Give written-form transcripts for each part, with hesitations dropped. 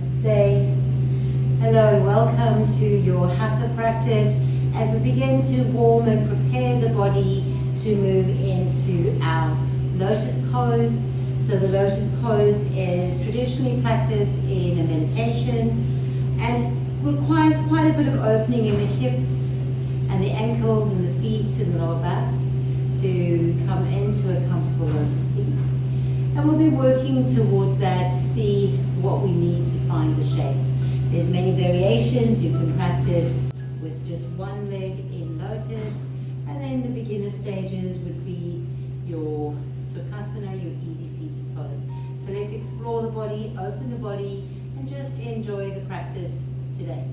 Namaste. Hello and welcome to your Hatha practice as we begin to warm and prepare the body to move into our Lotus Pose. So the Lotus Pose is traditionally practiced in a meditation and requires quite a bit of opening in the hips and the ankles and the feet and the lower back to come into a comfortable lotus seat. And we'll be working towards that to see what we need to find the shape. There's many variations. You can practice with just one leg in lotus, and then the beginner stages would be your Sukhasana, your easy seated pose. So let's explore the body, open the body, and just enjoy the practice today.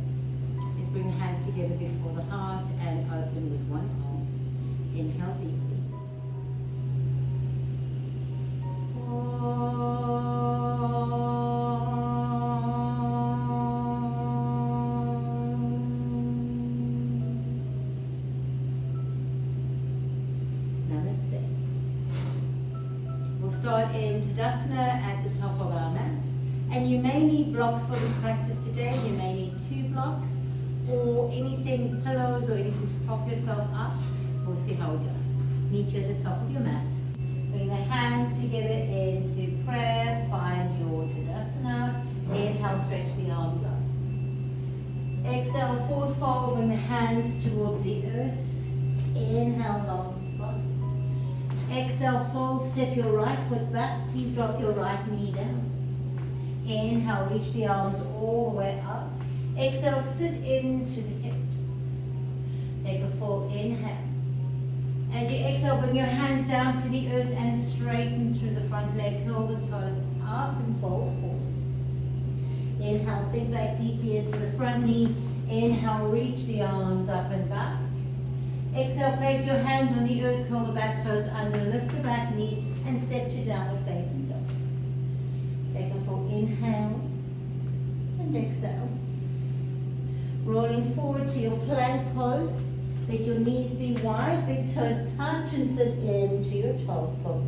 Let's bring the hands together before the heart and open with one arm. Inhale deeply. Namaste. We'll start in Tadasana at the top of our mats. And you may need blocks for this practice today. You may need 2 blocks or anything, pillows or anything to prop yourself up. We'll see how we go. Meet you at the top of your mat. Bring the hands together into prayer. Find your Tadasana. Inhale, stretch the arms up. Exhale, forward fold. Bring the hands towards the earth. Inhale, long spine. Exhale, fold. Step your right foot back. Please drop your right knee down. Inhale, reach the arms all the way up. Exhale, sit into the hips. Take a full inhale. As you exhale, bring your hands down to the earth and straighten through the front leg. Curl the toes up and fold forward. Inhale, sink back deeply into the front knee. Inhale, reach the arms up and back. Exhale, place your hands on the earth, curl the back toes under, lift the back knee, and step to downward facing dog. Take a full inhale and exhale. Rolling forward to your plank pose. Let your knees be wide, big toes touch and sit into your child's pose.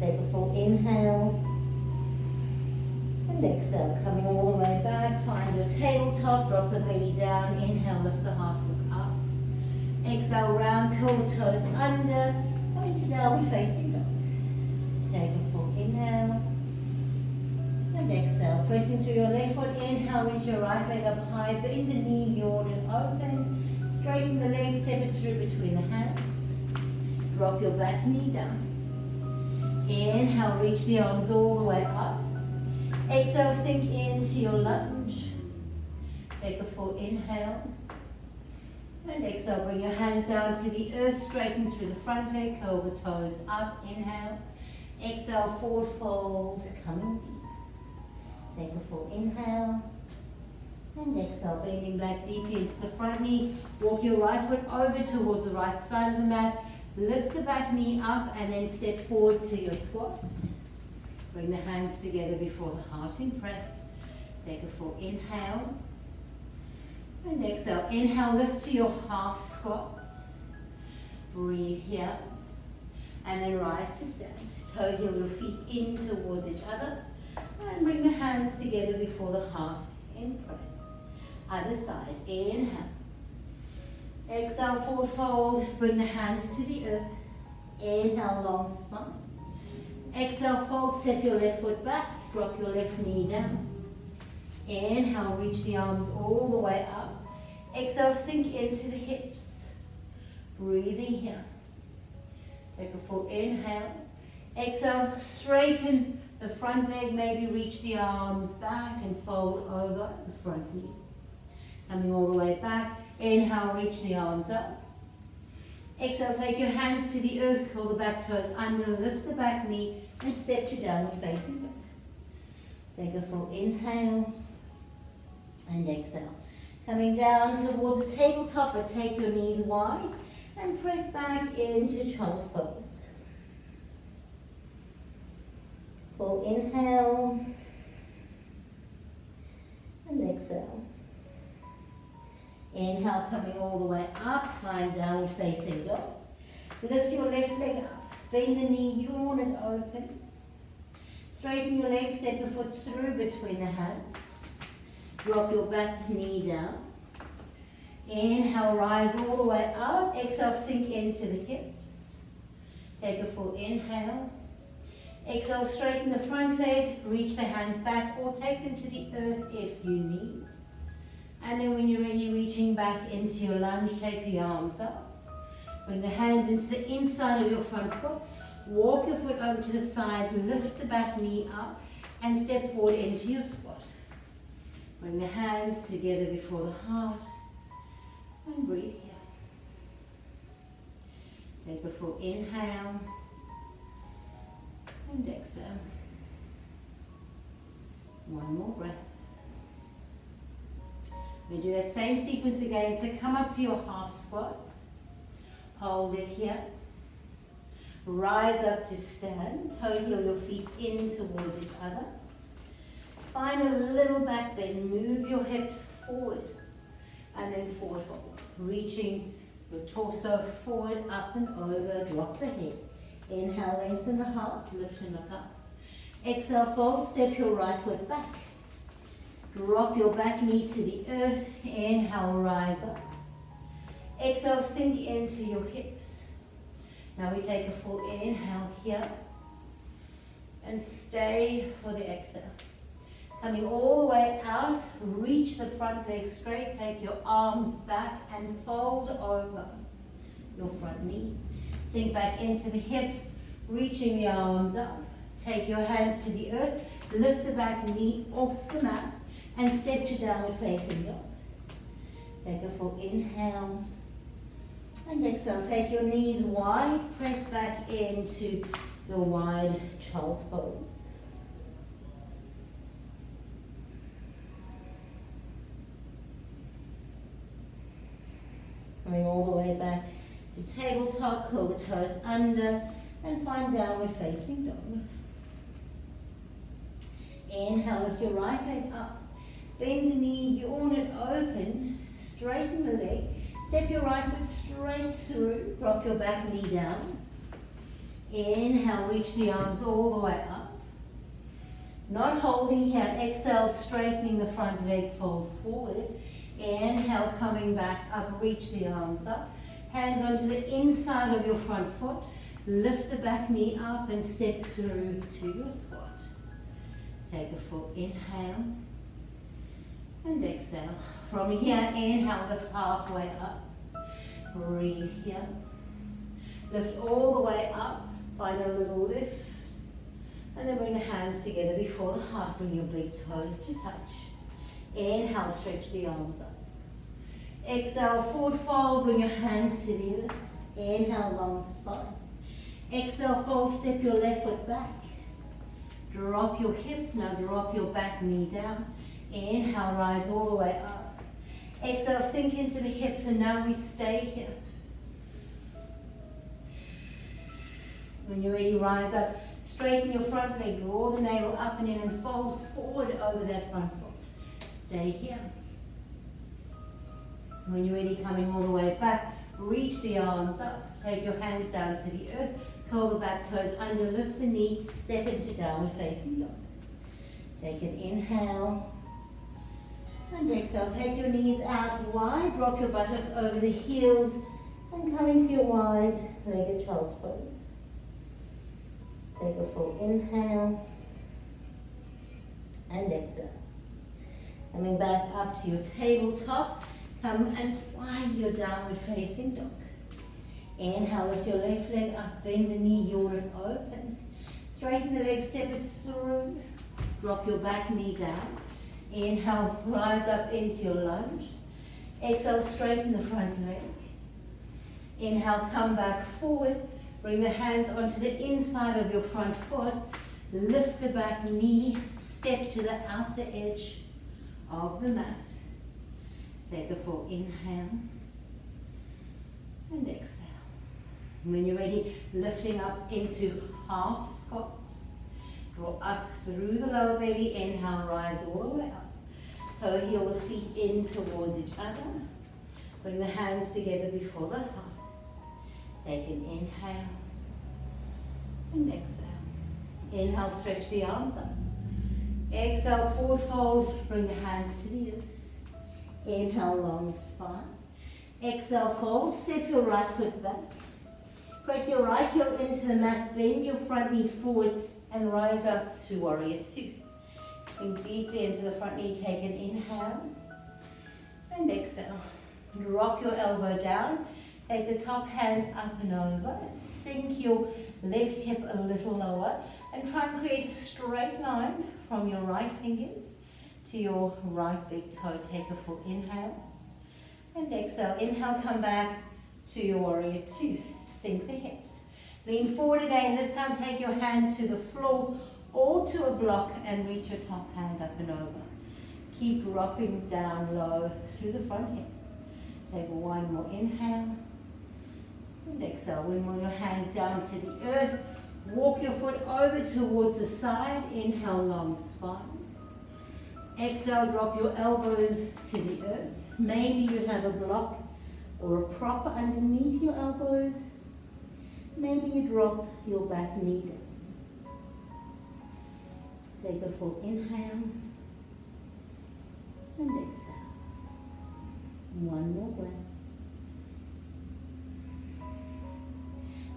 Take a full inhale and exhale. Coming all the way back, find your tabletop, drop the belly down, inhale, lift the heart, look up. Exhale, round, curl the toes under, going to downward facing dog. Take a full inhale and exhale. Pressing through your left foot, inhale, reach your right leg up high, bend the knee, yawn and open. Straighten the leg, step it through between the hands. Drop your back knee down. Inhale, reach the arms all the way up. Exhale, sink into your lunge. Take a full inhale. And exhale, bring your hands down to the earth, straighten through the front leg, curl the toes up, inhale. Exhale, forward fold, coming deep. Take a full inhale. And exhale, bending back deeply into the front knee. Walk your right foot over towards the right side of the mat. Lift the back knee up and then step forward to your squat. Bring the hands together before the heart in prayer. Take a full inhale. And exhale. Inhale, lift to your half squat. Breathe here. And then rise to stand. Toe heel your feet in towards each other. And bring the hands together before the heart in prayer. Other side. Inhale. Exhale, forward fold. Bring the hands to the earth. Inhale, long spine. Exhale, fold. Step your left foot back. Drop your left knee down. Inhale, reach the arms all the way up. Exhale, sink into the hips. Breathing here. Take a full inhale. Exhale, straighten the front leg, maybe reach the arms back and fold over the front knee. Coming all the way back. Inhale, reach the arms up. Exhale, take your hands to the earth, curl the back toes under, lift the back knee, and step to downward facing dog. Take a full inhale and exhale. Coming down towards the tabletop, but take your knees wide and press back into child's pose. Full inhale and exhale. Inhale, coming all the way up, find downward facing dog. Lift your left leg up, bend the knee, yawn and open. Straighten your legs, step the foot through between the hands. Drop your back knee down. Inhale, rise all the way up. Exhale, sink into the hips. Take a full inhale. Exhale, straighten the front leg, reach the hands back or take them to the earth if you need. And then when you're ready, reaching back into your lunge, take the arms up. Bring the hands into the inside of your front foot. Walk your foot over to the side, lift the back knee up and step forward into your squat. Bring the hands together before the heart and breathe here. Take a full inhale and exhale. One more breath. We do that same sequence again. So come up to your half squat. Hold it here. Rise up to stand. Toe heel your feet in towards each other. Find a little back bend. Move your hips forward and then forward fold. Reaching your torso forward, up and over. Drop the head. Inhale, lengthen the heart. Lift and look up. Exhale, fold. Step your right foot back. Drop your back knee to the earth. Inhale, rise up. Exhale, sink into your hips. Now we take a full inhale here. And stay for the exhale. Coming all the way out, reach the front leg straight. Take your arms back and fold over your front knee. Sink back into the hips, reaching the arms up. Take your hands to the earth. Lift the back knee off the mat. And step to downward facing dog. Take a full inhale. And exhale. Take your knees wide. Press back into your wide child's pose. Coming all the way back to tabletop. Curl the toes under. And find downward facing dog. Inhale. Lift your right leg up. Bend the knee, yawn it open, straighten the leg, step your right foot straight through, drop your back knee down. Inhale, reach the arms all the way up. Not holding here, exhale, straightening the front leg, fold forward. Inhale, coming back up, reach the arms up. Hands onto the inside of your front foot, lift the back knee up and step through to your squat. Take a full inhale. And exhale. From here, inhale, lift halfway up. Breathe here. Lift all the way up. Find a little lift. And then bring the hands together before the heart. Bring your big toes to touch. Inhale, stretch the arms up. Exhale, forward fold. Bring your hands to the earth. Inhale, long spine. Exhale, fold. Step your left foot back. Drop your hips. Now drop your back knee down. Inhale, rise all the way up. Exhale, sink into the hips, and now we stay here. When you're ready, rise up. Straighten your front leg, draw the navel up and in and fold forward over that front foot. Stay here. When you're ready, coming all the way back, reach the arms up. Take your hands down to the earth. Curl the back toes under, lift the knee, step into downward facing dog. Take an inhale. And exhale, take your knees out wide, drop your buttocks over the heels, and come into your wide-legged child's pose. Take a full inhale, and exhale. Coming back up to your tabletop, come and find your downward facing dog. Inhale, lift your left leg up, bend the knee, yawn it open. Straighten the leg, step it through, drop your back knee down. Inhale, rise up into your lunge. Exhale, straighten the front leg. Inhale, come back forward. Bring the hands onto the inside of your front foot. Lift the back knee. Step to the outer edge of the mat. Take a full inhale. And exhale. When you're ready, lifting up into half squat. Draw up through the lower belly. Inhale, rise all the way up. Toe heel the feet in towards each other. Bring the hands together before the heart. Take an inhale and exhale. Inhale, stretch the arms up. Exhale, forward fold, bring the hands to the earth. Inhale, long spine. Exhale, fold, step your right foot back. Press your right heel into the mat, bend your front knee forward and rise up to warrior two. Sink deeply into the front knee, take an inhale and exhale. Drop your elbow down, take the top hand up and over, sink your left hip a little lower and try and create a straight line from your right fingers to your right big toe. Take a full inhale and exhale. Inhale, come back to your warrior two. Sink the hips. Lean forward again. This time take your hand to the floor or to a block and reach your top hand up and over. Keep dropping down low through the front hip. Take one more inhale and exhale. Windmill your hands down to the earth. Walk your foot over towards the side. Inhale, long spine. Exhale, drop your elbows to the earth. Maybe you have a block or a prop underneath your elbows. Maybe you drop your back knee down. Take a full inhale and exhale. One more breath.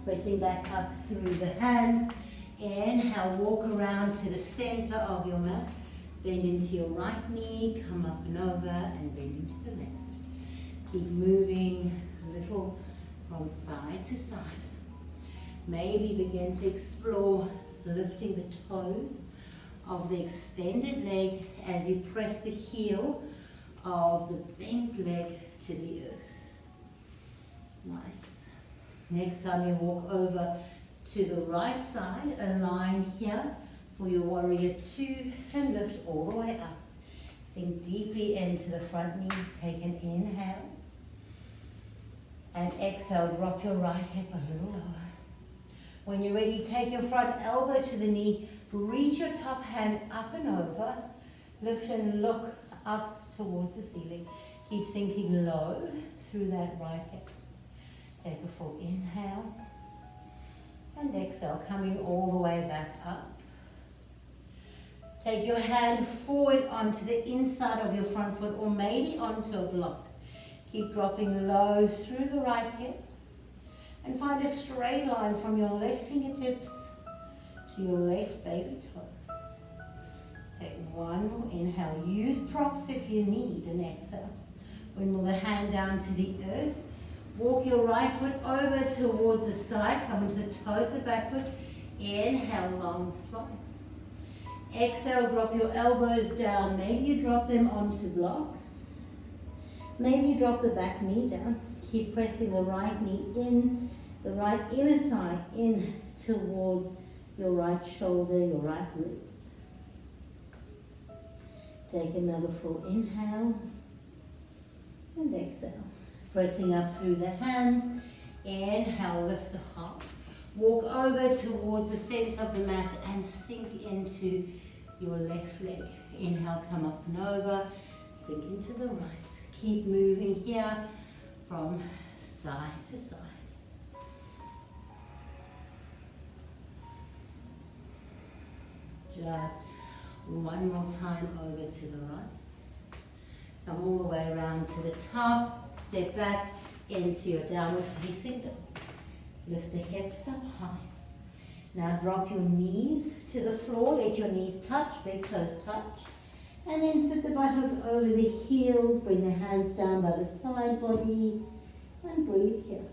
Pressing back up through the hands. Inhale, walk around to the center of your mat. Bend into your right knee, come up and over, and bend into the left. Keep moving a little from side to side. Maybe begin to explore lifting the toes of the extended leg as you press the heel of the bent leg to the earth. Nice. Next time you walk over to the right side, align here for your warrior two and lift all the way up. Sink deeply into the front knee, take an inhale. And exhale, drop your right hip a little lower. When you're ready, take your front elbow to the knee, reach your top hand up and over, lift and look up towards the ceiling. Keep sinking low through that right hip. Take a full inhale and exhale, coming all the way back up. Take your hand forward onto the inside of your front foot or maybe onto a block. Keep dropping low through the right hip and find a straight line from your left fingertips to your left baby toe. Take one more inhale. Use props if you need an exhale. Windmill the hand down to the earth. Walk your right foot over towards the side. Come into the toes of the back foot. Inhale, long spine. Exhale, drop your elbows down. Maybe you drop them onto blocks. Maybe you drop the back knee down. Keep pressing the right knee in, the right inner thigh in towards your right shoulder, your right ribs. Take another full inhale and exhale. Pressing up through the hands. Inhale, lift the heart. Walk over towards the center of the mat and sink into your left leg. Inhale, come up and over. Sink into the right. Keep moving here from side to side. Just one more time over to the right. Come all the way around to the top. Step back into your downward facing dog. Lift the hips up high. Now drop your knees to the floor. Let your knees touch, big toes touch. And then sit the buttocks over the heels. Bring the hands down by the side body. And breathe here.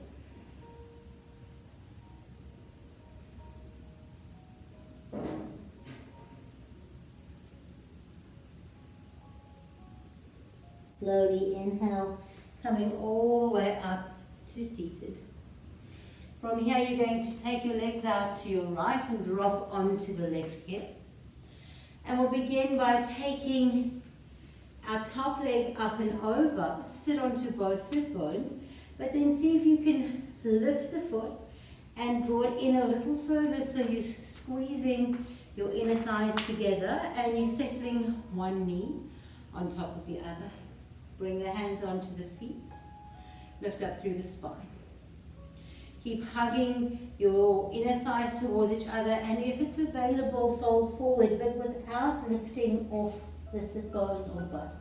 Slowly inhale, coming all the way up to seated. From here, you're going to take your legs out to your right and drop onto the left hip. And we'll begin by taking our top leg up and over, sit onto both sit bones, but then see if you can lift the foot and draw it in a little further so you're squeezing your inner thighs together and you're settling one knee on top of the other. Bring the hands onto the feet, lift up through the spine. Keep hugging your inner thighs towards each other, and if it's available, fold forward, but without lifting off the sit bones or buttocks.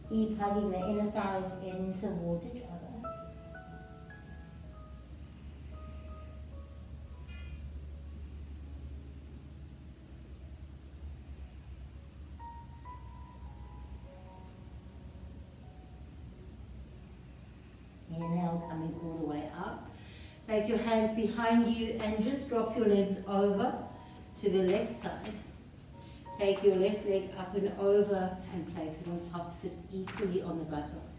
Keep hugging the inner thighs in towards each other. Inhale, coming all the way up. Place your hands behind you and just drop your legs over to the left side. Take your left leg up and over and place it on top. Sit equally on the buttocks.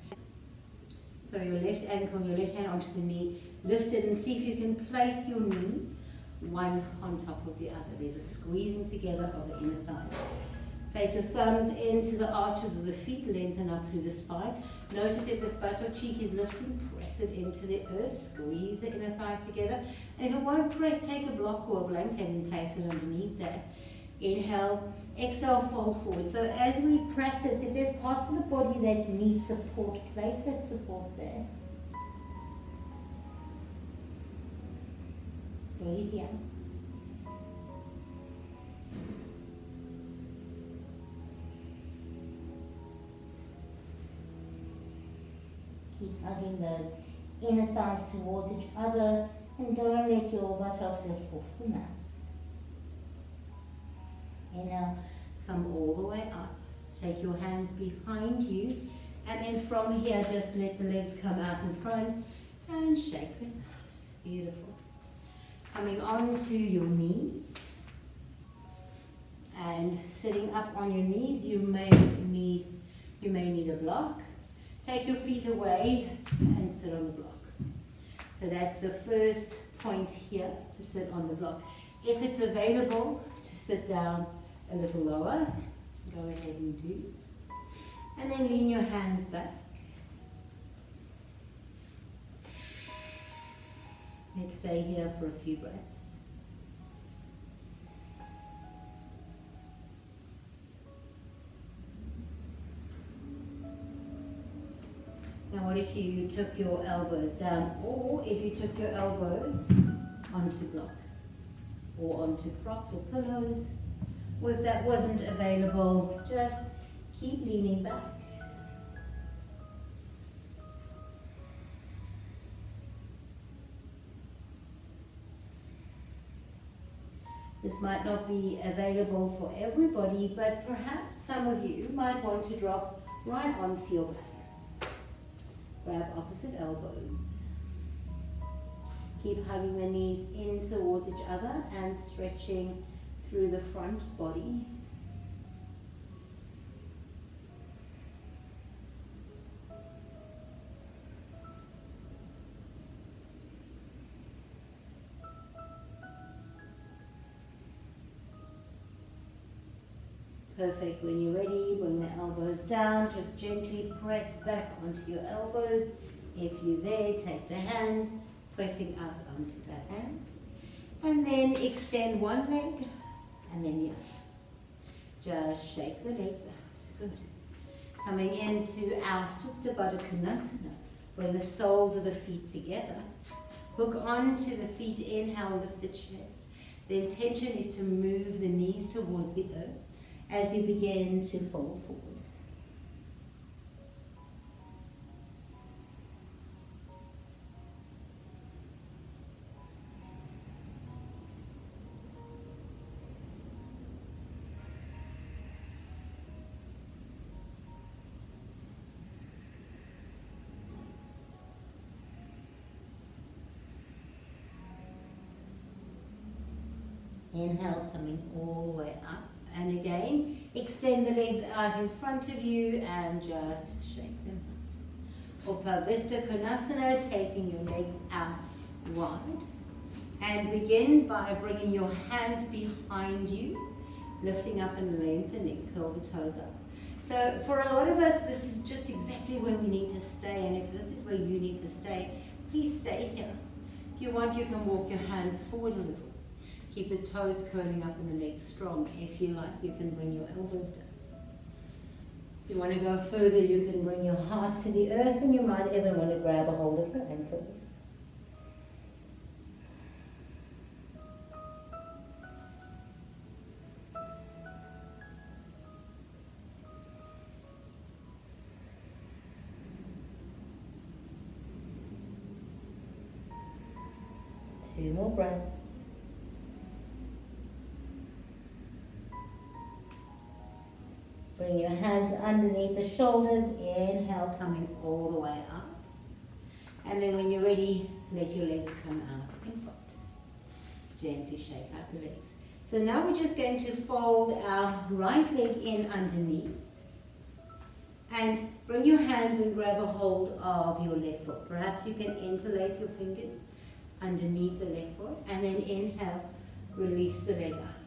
So your left ankle, your left hand onto the knee. Lift it and see if you can place your knee one on top of the other. There's a squeezing together of the inner thighs. Place your thumbs into the arches of the feet, lengthen up through the spine. Notice if this buttock cheek is lifting, press it into the earth, squeeze the inner thighs together. And if it won't press, take a block or a blanket and place it underneath that. Inhale, exhale, fold forward. So as we practice, if there are parts of the body that need support, place that support there. Breathe in. Keep hugging those inner thighs towards each other and don't let your buttocks lift off the mat. Inhale, come all the way up. Take your hands behind you, and then from here just let the legs come out in front and shake them out. Beautiful. Coming onto your knees and sitting up on your knees, you may need a block. Take your feet away and sit on the block. So that's the first point here, to sit on the block. If it's available to sit down a little lower, go ahead and do. And then lean your hands back. Let's stay here for a few breaths. Now what if you took your elbows down, or if you took your elbows onto blocks or onto props or pillows? Or if that wasn't available, just keep leaning back. This might not be available for everybody, but perhaps some of you might want to drop right onto your backs. Grab opposite elbows. Keep hugging the knees in towards each other and stretching through the front body. Perfect. When you're ready, bring the elbows down. Just gently press back onto your elbows. If you're there, take the hands, pressing up onto the hands. And then extend one leg and then the other. Just shake the legs out. Good. Coming into our Supta Baddha Konasana. Bring the soles of the feet together. Hook onto the feet. Inhale, lift the chest. The intention is to move the knees towards the earth as you begin to fold forward. Inhale, coming all the way up. And again, extend the legs out in front of you and just shake them out. Upavista Konasana, taking your legs out wide. And begin by bringing your hands behind you, lifting up and lengthening, curl the toes up. So for a lot of us, this is just exactly where we need to stay. And if this is where you need to stay, please stay here. If you want, you can walk your hands forward a little. Keep the toes curling up and the legs strong. If you like, you can bring your elbows down. If you want to go further, you can bring your heart to the earth, and you might even want to grab a hold of your ankles. Two more breaths. Bring your hands underneath the shoulders. Inhale, coming all the way up. And then when you're ready, let your legs come out in front. Gently shake out the legs. So now we're just going to fold our right leg in underneath. And bring your hands and grab a hold of your left foot. Perhaps you can interlace your fingers underneath the left foot. And then inhale, release the leg up.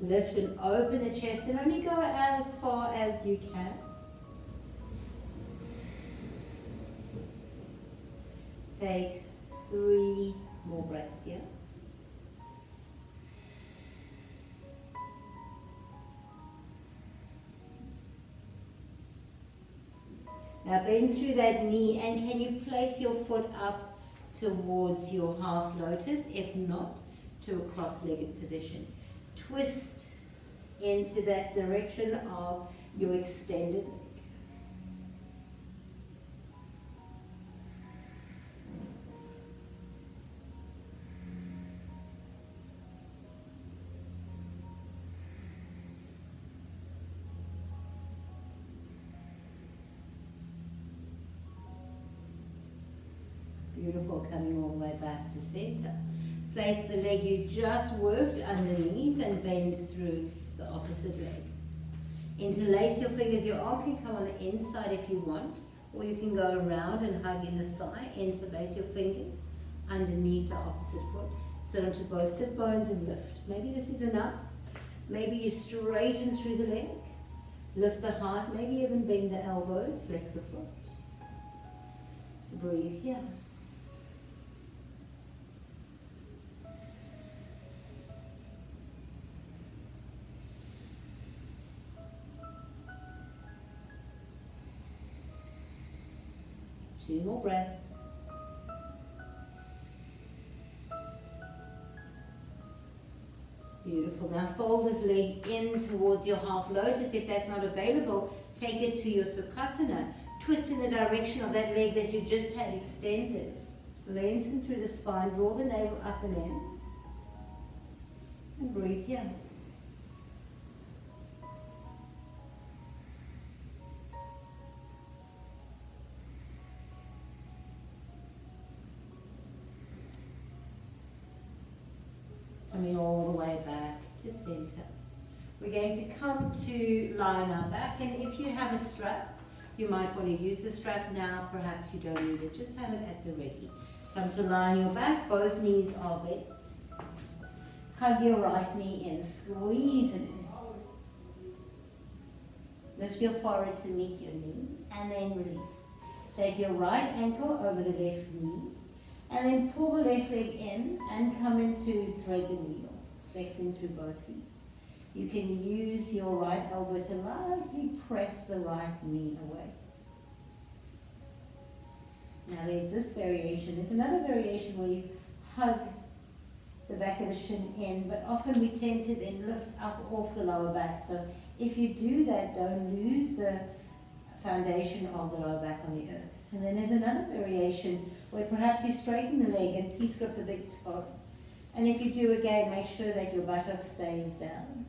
Lift and open the chest and only go as far as you can. Take 3 more breaths here. Now bend through that knee, and can you place your foot up towards your half lotus, if not, to a cross-legged position. Twist into that direction of your extended leg. Beautiful, coming all the way back to center. Place the leg you just worked underneath and bend through the opposite leg. Interlace your fingers. Your arm can come on the inside if you want, or you can go around and hug in the thigh. Interlace your fingers underneath the opposite foot. Sit onto both sit bones and lift. Maybe this is enough. Maybe you straighten through the leg. Lift the heart. Maybe even bend the elbows. Flex the foot. Breathe here. Two more breaths. Beautiful. Now fold this leg in towards your half lotus. If that's not available, take it to your Sukhasana. Twist in the direction of that leg that you just had extended. Lengthen through the spine. Draw the navel up and in. And breathe here. Coming all the way back to center. We're going to come to lie on our back, and if you have a strap, you might want to use the strap now. Perhaps you don't need it. Just have it at the ready. Come to lie on your back. Both knees are bent. Hug your right knee in. Squeeze it in. Lift your forehead to meet your knee, and then release. Take your right ankle over the left knee. And then pull the left leg in and come into thread the needle, flexing through both feet. You can use your right elbow to lightly press the right knee away. Now there's this variation. There's another variation where you hug the back of the shin in, but often we tend to then lift up off the lower back. So if you do that, don't lose the foundation of the lower back on the earth. And then there's another variation where perhaps you straighten the leg and peace grip the big toe. And if you do again, make sure that your buttock stays down.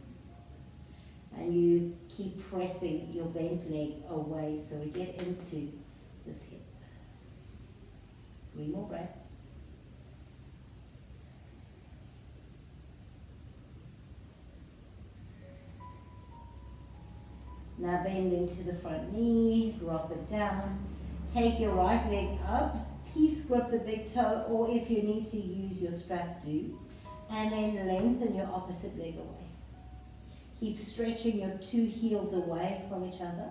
And you keep pressing your bent leg away so we get into this hip. 3 more breaths. Now bend into the front knee, drop it down. Take your right leg up, peace grip the big toe, or if you need to use your strap, do. And then lengthen your opposite leg away. Keep stretching your 2 heels away from each other.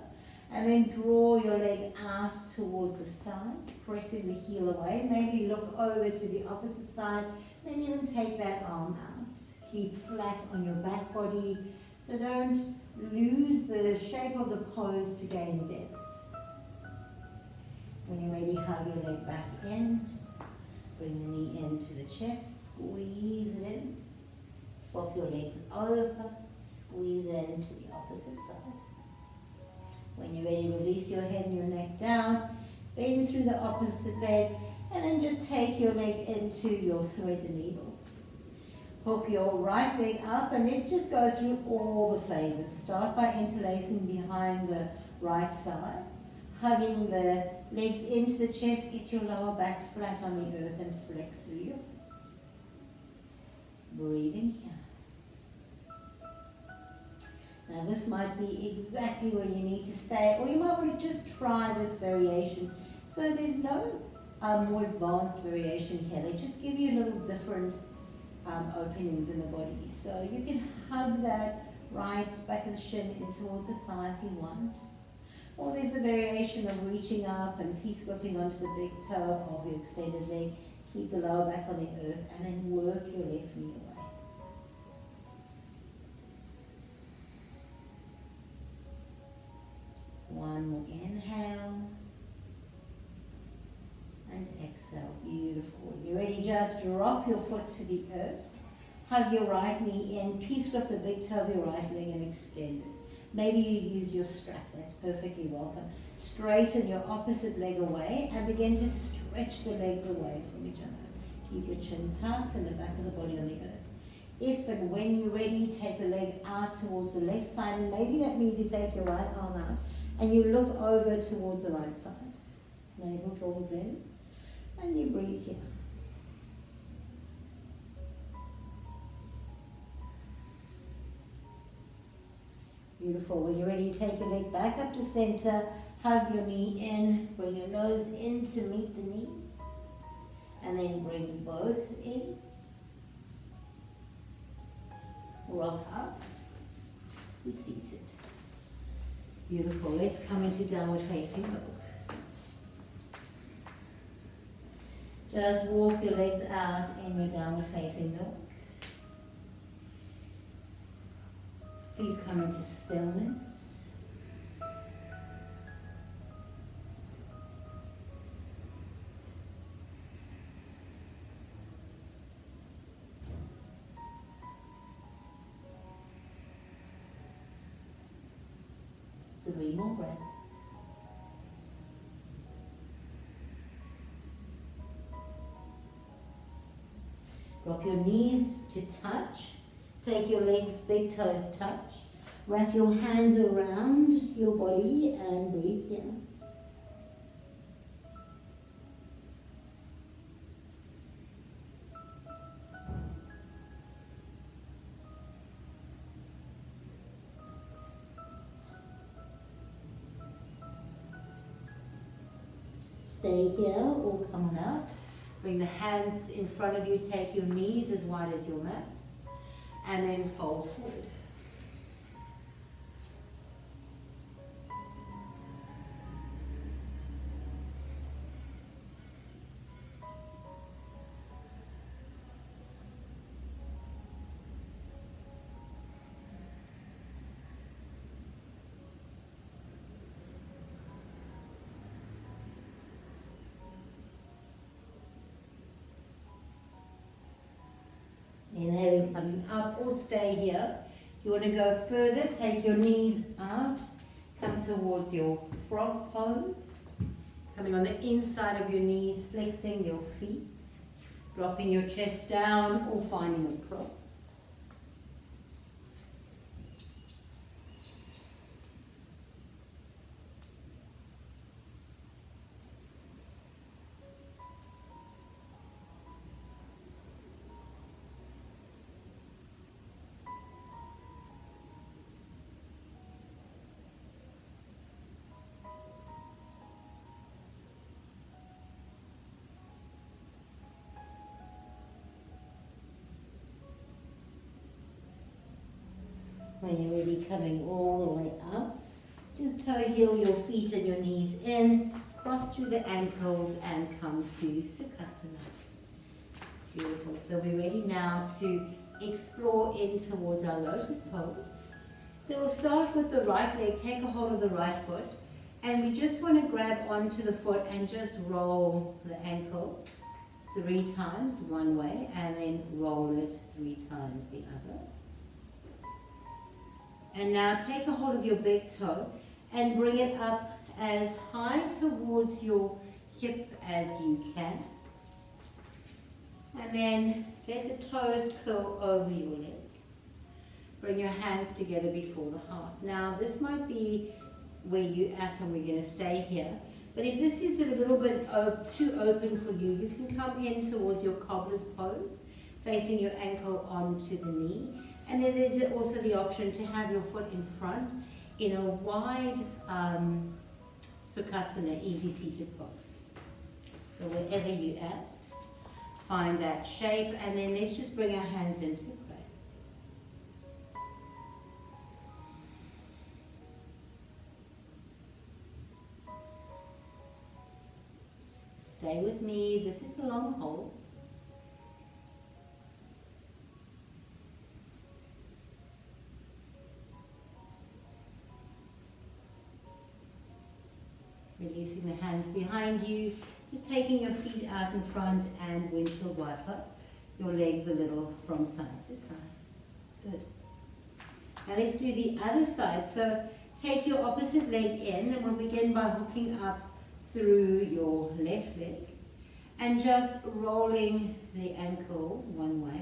And then draw your leg out towards the side, pressing the heel away. Maybe look over to the opposite side, then even take that arm out. Keep flat on your back body. So don't lose the shape of the pose to gain depth. When you're ready, hug your leg back in. Bring the knee into the chest, squeeze it in. Swap your legs over, squeeze in to the opposite side. When you're ready, release your head and your neck down, bend through the opposite leg, and then just take your leg into your thread the needle. Hook your right leg up, and let's just go through all the phases. Start by interlacing behind the right thigh, hugging the legs into the chest, get your lower back flat on the earth and flex through your feet. Breathing here. Now this might be exactly where you need to stay, or you might want to just try this variation. So there's no more advanced variation here. They just give you little different openings in the body. So you can hug that right back of the shin in towards the thigh if you want. Or there's a variation of reaching up and peace gripping onto the big toe of your extended leg. Keep the lower back on the earth and then work your left knee away. One more inhale and exhale. Beautiful. When you're ready, just drop your foot to the earth. Hug your right knee in. Peace grip the big toe of your right leg and extend it. Maybe you use your strap. That's perfectly welcome. Straighten your opposite leg away and begin to stretch the legs away from each other. Keep your chin tucked and the back of the body on the earth. If and when you're ready, take the leg out towards the left side, and maybe that means you take your right arm out and you look over towards the right side. Navel draws in and you breathe here. Beautiful. When you're ready, take your leg back up to center, hug your knee in, bring your nose in to meet the knee, and then bring both in. Rock up to be seated. Beautiful. Let's come into downward facing dog. Just walk your legs out in your downward facing dog. Please come into stillness. Three more breaths. Drop your knees to touch. Take your legs, big toes touch. Wrap your hands around your body and breathe here. Stay here or come on up. Bring the hands in front of you. Take your knees as wide as your mat. And then fold forward. Inhaling, coming up, or stay here. You want to go further, take your knees out, come towards your frog pose. Coming on the inside of your knees, flexing your feet, dropping your chest down or finding a prop. When you're ready, coming all the way up, just toe heel your feet and your knees in, cross through the ankles and come to Sukhasana. Beautiful. So we're ready now to explore in towards our Lotus Pose. So we'll start with the right leg, take a hold of the right foot, and we just want to grab onto the foot and just roll the ankle 3 times one way, and then roll it 3 times the other. And now take a hold of your big toe and bring it up as high towards your hip as you can. And then let the toes curl over your leg. Bring your hands together before the heart. Now this might be where you're at, and we're going to stay here. But if this is a little bit too open for you, you can come in towards your cobbler's pose, placing your ankle onto the knee. And then there's also the option to have your foot in front in a wide Sukhasana, easy seated pose. So wherever you're at, find that shape, and then let's just bring our hands into prayer. Stay with me, this is a long hold. Releasing the hands behind you, just taking your feet out in front and windshield wiper your legs a little from side to side. Good. Now let's do the other side. So take your opposite leg in, and we'll begin by hooking up through your left leg and just rolling the ankle one way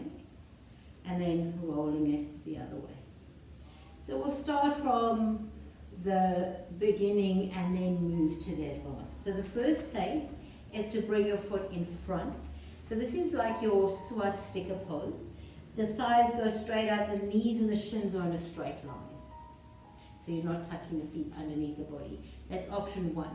and then rolling it the other way. So we'll start from the beginning and then move to the advance. So the first place is to bring your foot in front. So this is like your swastika pose. The thighs go straight out, the knees and the shins are in a straight line. So you're not tucking the feet underneath the body. That's option 1.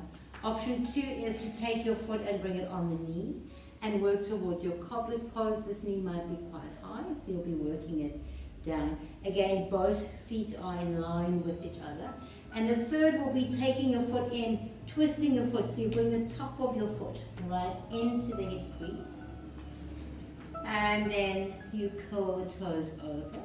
Option 2 is to take your foot and bring it on the knee and work towards your cobbler's pose. This knee might be quite high, so you'll be working it down. Again, both feet are in line with each other. And the third will be taking your foot in, twisting your foot, so you bring the top of your foot right into the hip crease. And then you curl the toes over.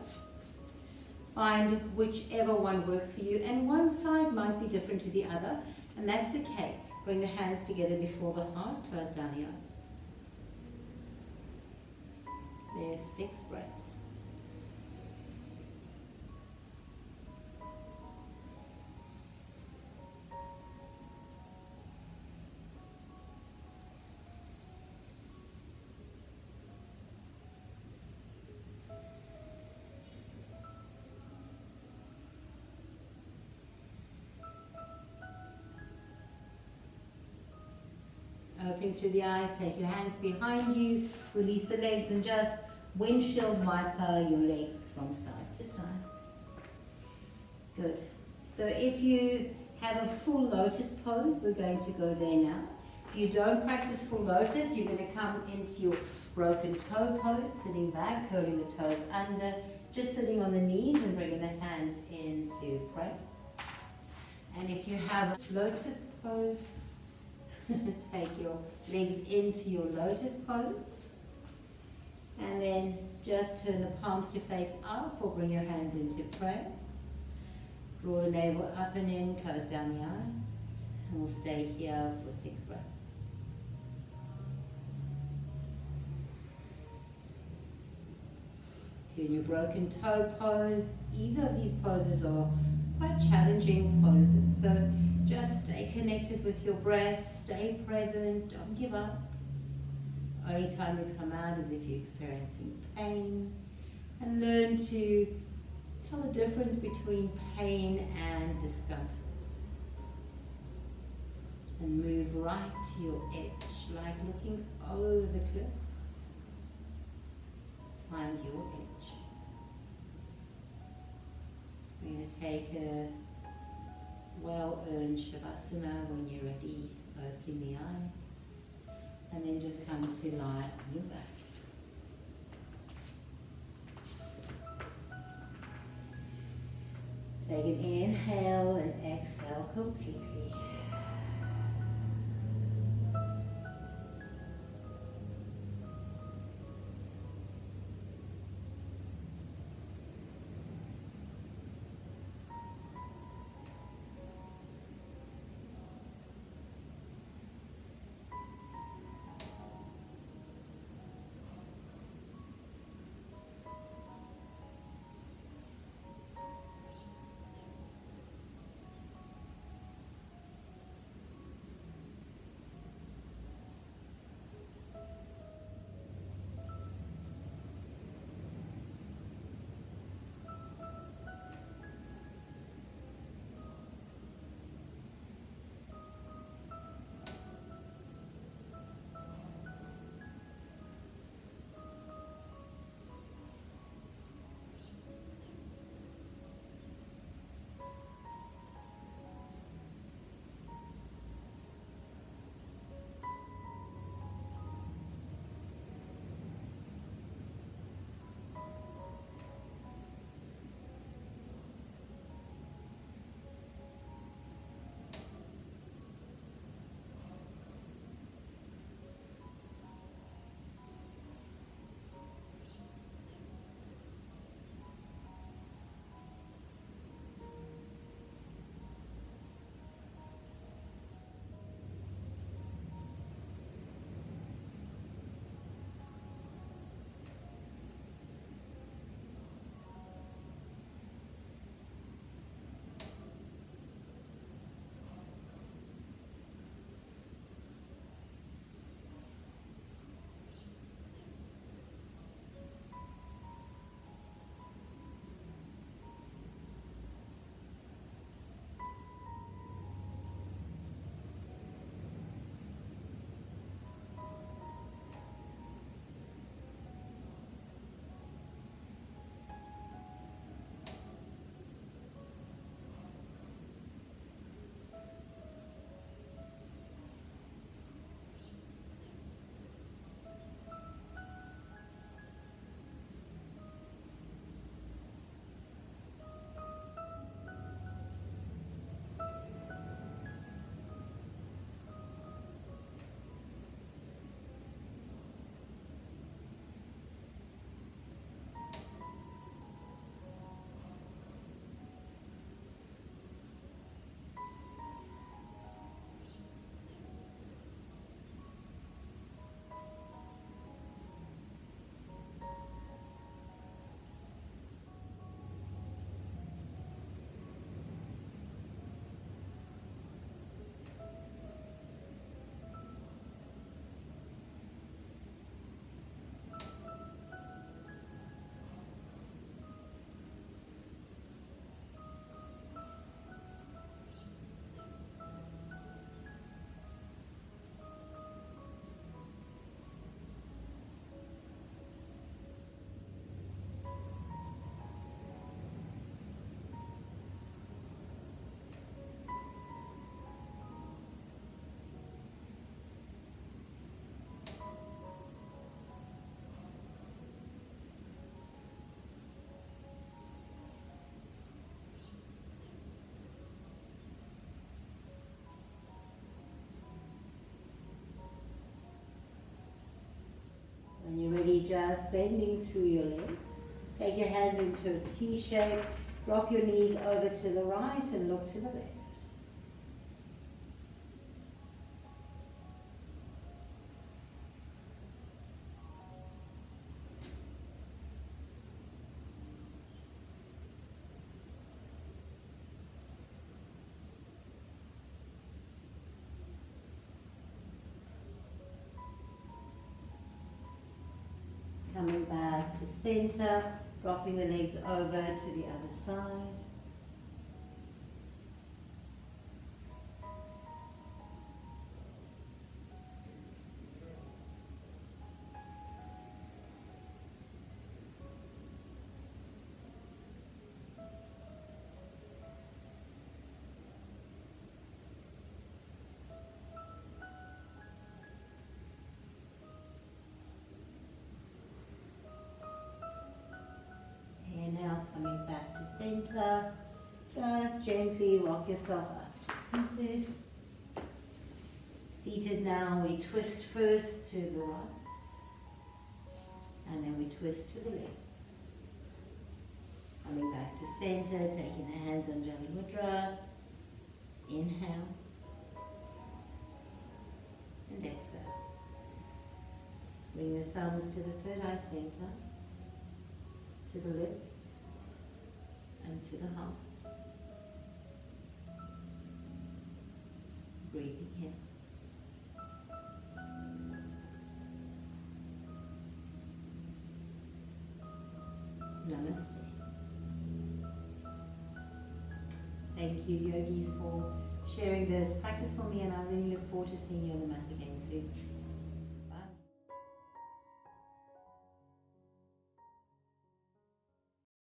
Find whichever one works for you, and one side might be different to the other, and that's okay. Bring the hands together before the heart, close down the eyes. There's 6 breaths. Opening through the eyes, take your hands behind you, release the legs, and just windshield wiper your legs from side to side. Good. So if you have a full lotus pose, we're going to go there now. If you don't practice full lotus, you're going to come into your broken toe pose, sitting back, curling the toes under, just sitting on the knees and bringing the hands into prayer. And if you have a lotus pose, take your legs into your lotus pose, and then just turn the palms to face up or bring your hands into prayer. Draw the navel up and in, close down the eyes, and we'll stay here for 6 breaths. If you're in your broken toe pose, either of these poses are quite challenging poses, so just stay connected with your breath, stay present, don't give up. Only time you come out is if you're experiencing pain, and learn to tell the difference between pain and discomfort. And move right to your edge, like looking over the cliff. Find your edge. We're going to take a well-earned Shavasana. When you're ready, open the eyes, and then just come to lie on your back. Take an inhale and exhale completely. Slowly just bending through your legs. Take your hands into a T shape. Drop your knees over to the right and look to the left. Coming back to center, dropping the legs over to the other side. Now coming back to center, just gently rock yourself up to seated. Seated now, we twist first to the right, and then we twist to the left. Coming back to center, taking the hands on Jali Mudra. Inhale, and exhale. Bring the thumbs to the third eye center, to the lips, and to the heart. Breathing in. Namaste. Thank you, yogis, for sharing this practice for me, and I really look forward to seeing you on the mat again soon.